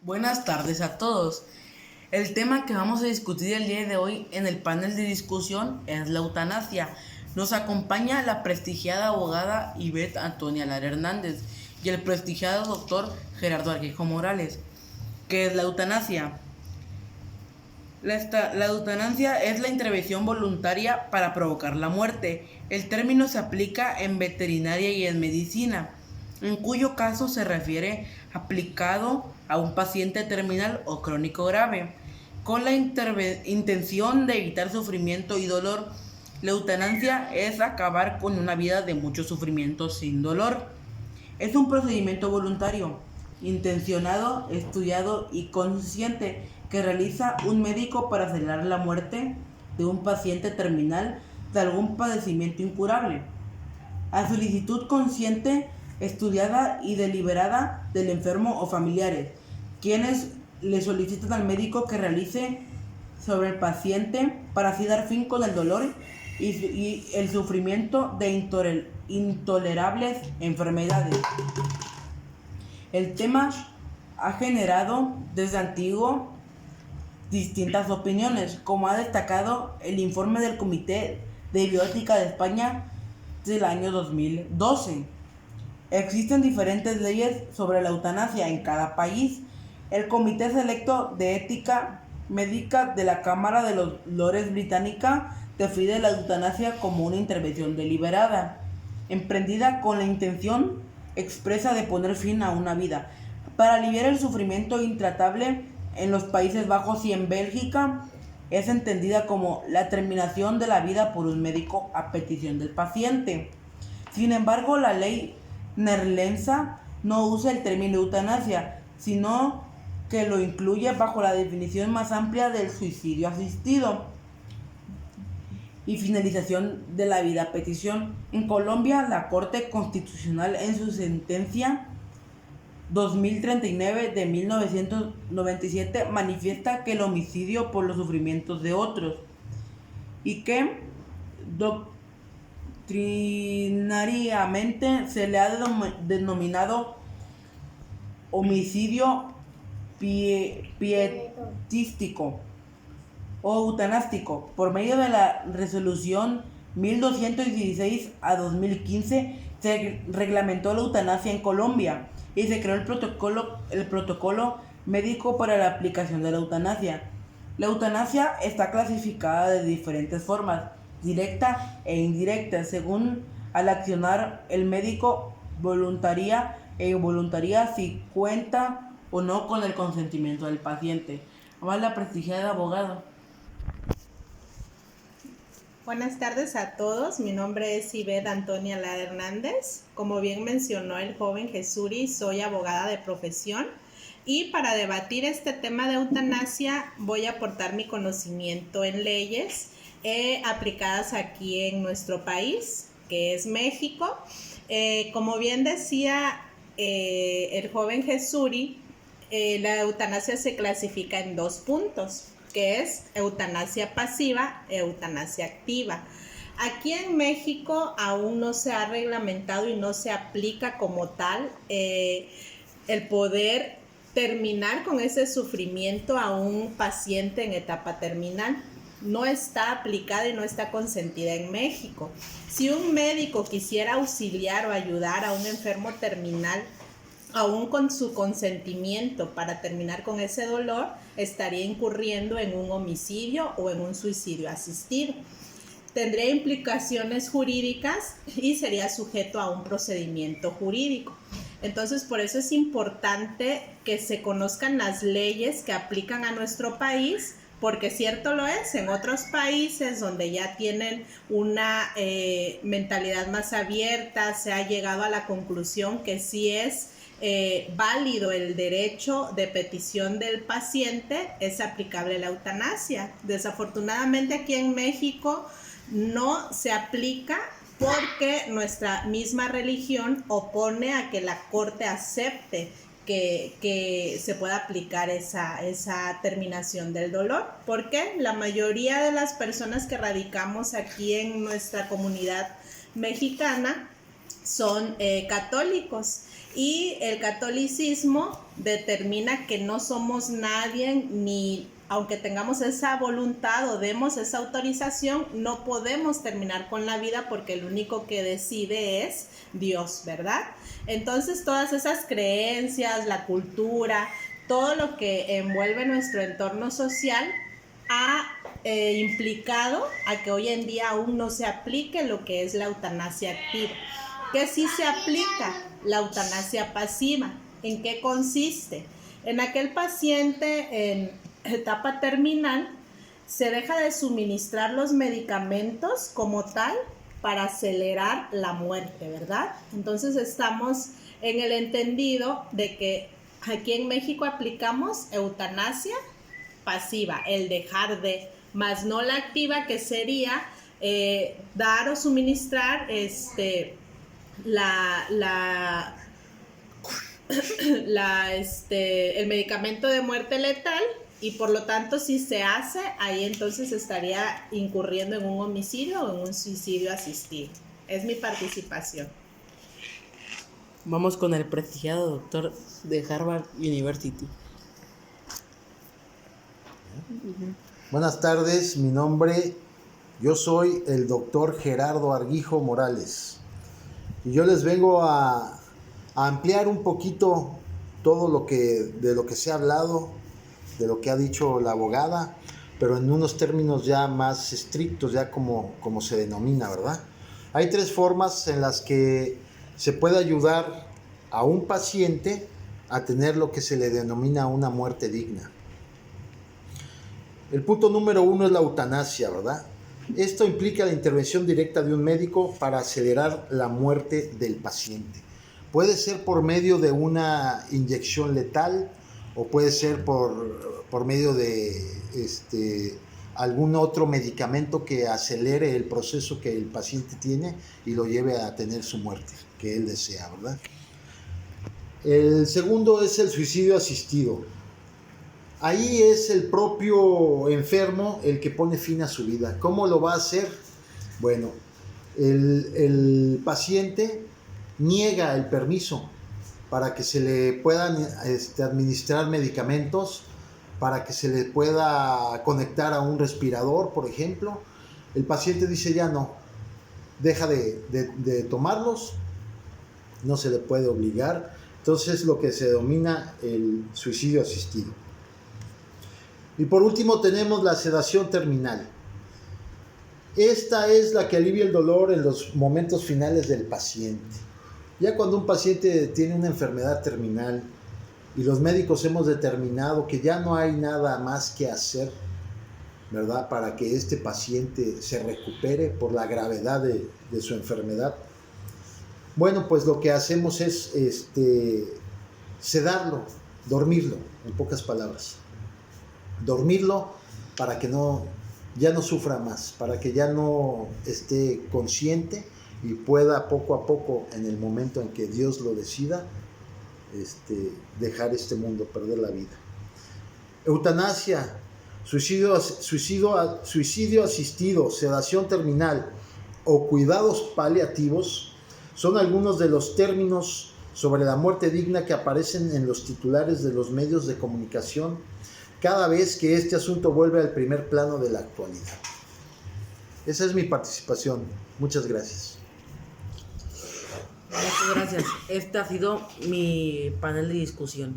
Buenas tardes a todos. El tema que vamos a discutir el día de hoy en el panel de discusión es la eutanasia. Nos acompaña la prestigiada abogada Ivette Antonia Lara Hernández y el prestigiado doctor Gerardo Arquejo Morales. ¿Qué es la eutanasia? La eutanasia es la intervención voluntaria para provocar la muerte. El término se aplica en veterinaria y en medicina, en cuyo caso se refiere aplicado a un paciente terminal o crónico grave, con la intención de evitar sufrimiento y dolor. La eutanasia es acabar con una vida de mucho sufrimiento sin dolor. Es un procedimiento voluntario, intencionado, estudiado y consciente que realiza un médico para acelerar la muerte de un paciente terminal de algún padecimiento incurable, a solicitud consciente, estudiada y deliberada del enfermo o familiares, quienes le solicitan al médico que realice sobre el paciente para así dar fin con el dolor y el sufrimiento de intolerables enfermedades. El tema ha generado desde antiguo distintas opiniones, como ha destacado el informe del Comité de Bioética de España del año 2012. Existen diferentes leyes sobre la eutanasia en cada país. El Comité Selecto de Ética Médica de la Cámara de los Lores británica define la eutanasia como una intervención deliberada, emprendida con la intención expresa de poner fin a una vida, para aliviar el sufrimiento intratable. En los Países Bajos y en Bélgica es entendida como la terminación de la vida por un médico a petición del paciente. Sin embargo, la ley neerlandesa no usa el término eutanasia, sino que lo incluye bajo la definición más amplia del suicidio asistido y finalización de la vida a petición. En Colombia, la Corte Constitucional en su sentencia 2039 de 1997 manifiesta que el homicidio por los sufrimientos de otros y que doctrinariamente se le ha denominado homicidio pietístico o eutanástico por medio de la resolución 1216 a 2015 se reglamentó la eutanasia en Colombia y se creó el protocolo médico para la aplicación de la eutanasia. La eutanasia está clasificada de diferentes formas, directa e indirecta, según al accionar el médico voluntaria e involuntaria si cuenta o no con el consentimiento del paciente. Ahora la prestigiada abogada. Buenas tardes a todos, mi nombre es Ivette Antonia Lara Hernández. Como bien mencionó el joven Jesuri, soy abogada de profesión y para debatir este tema de eutanasia voy a aportar mi conocimiento en leyes aplicadas aquí en nuestro país, que es México. Como bien decía el joven Jesuri, la eutanasia se clasifica en dos puntos, que es eutanasia pasiva e eutanasia activa. Aquí en México aún no se ha reglamentado y no se aplica como tal el poder terminar con ese sufrimiento a un paciente en etapa terminal. No está aplicada y no está consentida en México. Si un médico quisiera auxiliar o ayudar a un enfermo terminal, aún con su consentimiento para terminar con ese dolor, estaría incurriendo en un homicidio o en un suicidio asistido. Tendría implicaciones jurídicas y sería sujeto a un procedimiento jurídico. Entonces, por eso es importante que se conozcan las leyes que aplican a nuestro país, porque cierto lo es, en otros países donde ya tienen una mentalidad más abierta, se ha llegado a la conclusión que sí es válido el derecho de petición del paciente, es aplicable la eutanasia. Desafortunadamente aquí en México no se aplica porque nuestra misma religión opone a que la Corte acepte que se pueda aplicar esa terminación del dolor, porque la mayoría de las personas que radicamos aquí en nuestra comunidad mexicana son católicos, y el catolicismo determina que no somos nadie, ni aunque tengamos esa voluntad o demos esa autorización, no podemos terminar con la vida porque el único que decide es Dios, ¿verdad? Entonces todas esas creencias, la cultura, todo lo que envuelve nuestro entorno social ha implicado a que hoy en día aún no se aplique lo que es la eutanasia activa. ¿Qué sí se aplica? La eutanasia pasiva. ¿En qué consiste? En aquel paciente en etapa terminal se deja de suministrar los medicamentos como tal para acelerar la muerte, ¿verdad? Entonces estamos en el entendido de que aquí en México aplicamos eutanasia pasiva, el dejar de, más no la activa, que sería dar o suministrar el medicamento de muerte letal, y por lo tanto si se hace, ahí entonces estaría incurriendo en un homicidio o en un suicidio asistido. Es mi participación. Vamos con el prestigiado doctor de Harvard University. Buenas tardes, yo soy el doctor Gerardo Arguijo Morales, y yo les vengo a ampliar un poquito todo de lo que se ha hablado, de lo que ha dicho la abogada, pero en unos términos ya más estrictos, ya como se denomina, ¿verdad? Hay 3 formas en las que se puede ayudar a un paciente a tener lo que se le denomina una muerte digna. El punto número 1 es la eutanasia, ¿verdad? Esto implica la intervención directa de un médico para acelerar la muerte del paciente. Puede ser por medio de una inyección letal, o puede ser por medio de algún otro medicamento que acelere el proceso que el paciente tiene y lo lleve a tener su muerte, que él desea, ¿verdad? El segundo es el suicidio asistido. Ahí es el propio enfermo el que pone fin a su vida. ¿Cómo lo va a hacer? Bueno, el paciente niega el permiso para que se le puedan administrar medicamentos, para que se le pueda conectar a un respirador, por ejemplo. El paciente dice ya no, deja de tomarlos, no se le puede obligar. Entonces lo que se denomina el suicidio asistido. Y por último tenemos la sedación terminal. Esta es la que alivia el dolor en los momentos finales del paciente. Ya cuando un paciente tiene una enfermedad terminal y los médicos hemos determinado que ya no hay nada más que hacer, ¿verdad?, para que este paciente se recupere por la gravedad de su enfermedad. Bueno, pues lo que hacemos es sedarlo, dormirlo, en pocas palabras. Dormirlo para que ya no sufra más, para que ya no esté consciente y pueda poco a poco, en el momento en que Dios lo decida, dejar este mundo, perder la vida. Eutanasia, suicidio asistido, sedación terminal o cuidados paliativos son algunos de los términos sobre la muerte digna que aparecen en los titulares de los medios de comunicación cada vez que este asunto vuelve al primer plano de la actualidad. Esa es mi participación. Muchas gracias. Muchas gracias. Este ha sido mi panel de discusión.